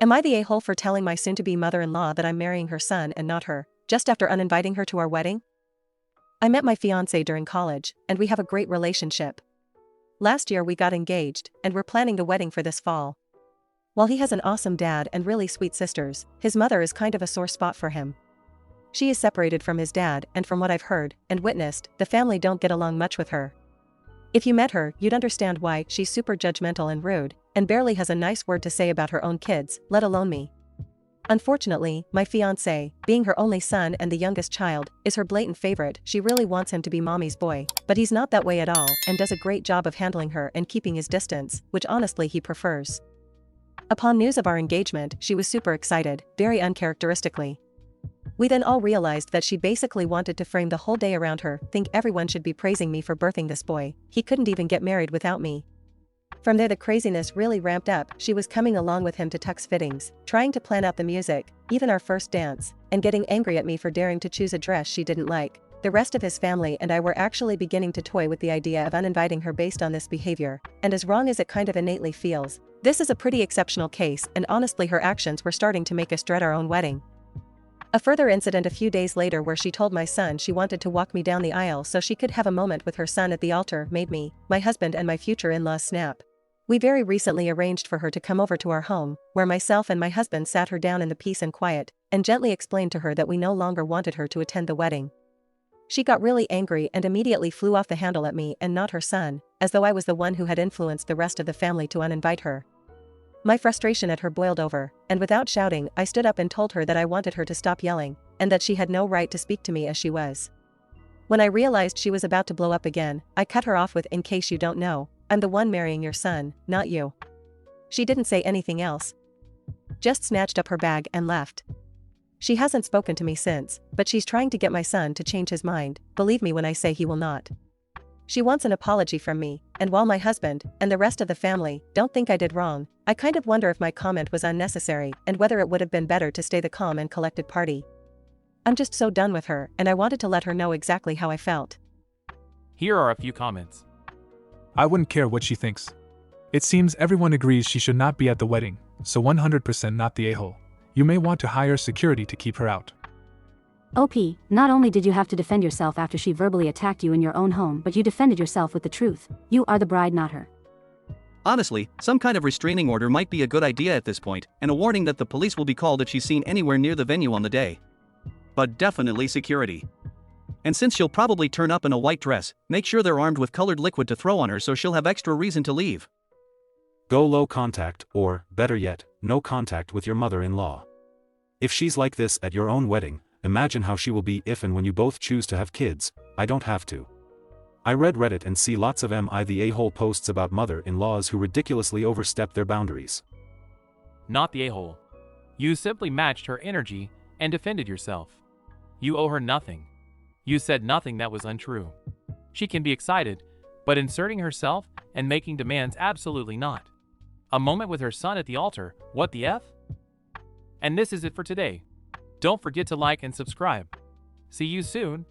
Am I the a-hole for telling my soon-to-be mother-in-law that I'm marrying her son and not her, just after uninviting her to our wedding? I met my fiancé during college, and we have a great relationship. Last year we got engaged, and we're planning the wedding for this fall. While he has an awesome dad and really sweet sisters, his mother is kind of a sore spot for him. She is separated from his dad, and from what I've heard and witnessed, the family don't get along much with her. If you met her, you'd understand why. She's super judgmental and rude, and barely has a nice word to say about her own kids, let alone me. Unfortunately, my fiancé, being her only son and the youngest child, is her blatant favorite. She really wants him to be mommy's boy, but he's not that way at all and does a great job of handling her and keeping his distance, which honestly he prefers. Upon news of our engagement, she was super excited, very uncharacteristically. We then all realized that she basically wanted to frame the whole day around her, think everyone should be praising me for birthing this boy. He couldn't even get married without me. From there the craziness really ramped up. She was coming along with him to tux fittings, trying to plan out the music, even our first dance, and getting angry at me for daring to choose a dress she didn't like. The rest of his family and I were actually beginning to toy with the idea of uninviting her based on this behavior, and as wrong as it kind of innately feels, this is a pretty exceptional case, and honestly her actions were starting to make us dread our own wedding. A further incident a few days later where she told my son she wanted to walk me down the aisle so she could have a moment with her son at the altar made me, my husband and my future in-laws snap. We very recently arranged for her to come over to our home, where myself and my husband sat her down in the peace and quiet, and gently explained to her that we no longer wanted her to attend the wedding. She got really angry and immediately flew off the handle at me and not her son, as though I was the one who had influenced the rest of the family to uninvite her. My frustration at her boiled over, and without shouting, I stood up and told her that I wanted her to stop yelling, and that she had no right to speak to me as she was. When I realized she was about to blow up again, I cut her off with, "In case you don't know, I'm the one marrying your son, not you." She didn't say anything else. Just snatched up her bag and left. She hasn't spoken to me since, but she's trying to get my son to change his mind, believe me when I say he will not. She wants an apology from me, and while my husband, and the rest of the family, don't think I did wrong, I kind of wonder if my comment was unnecessary and whether it would have been better to stay the calm and collected party. I'm just so done with her, and I wanted to let her know exactly how I felt. Here are a few comments. I wouldn't care what she thinks. It seems everyone agrees she should not be at the wedding, so 100% not the a-hole. You may want to hire security to keep her out. OP, not only did you have to defend yourself after she verbally attacked you in your own home, but you defended yourself with the truth. You are the bride, not her. Honestly, some kind of restraining order might be a good idea at this point, and a warning that the police will be called if she's seen anywhere near the venue on the day. But definitely security. And since she'll probably turn up in a white dress, make sure they're armed with colored liquid to throw on her so she'll have extra reason to leave. Go low contact, or, better yet, no contact with your mother-in-law. If she's like this at your own wedding, imagine how she will be if and when you both choose to have kids. I don't have to. I read Reddit and see lots of "Am I the a-hole" posts about mother-in-laws who ridiculously overstep their boundaries. Not the a-hole. You simply matched her energy and defended yourself. You owe her nothing. You said nothing that was untrue. She can be excited, but inserting herself and making demands, absolutely not. A moment with her son at the altar, what the F? And this is it for today. Don't forget to like and subscribe. See you soon.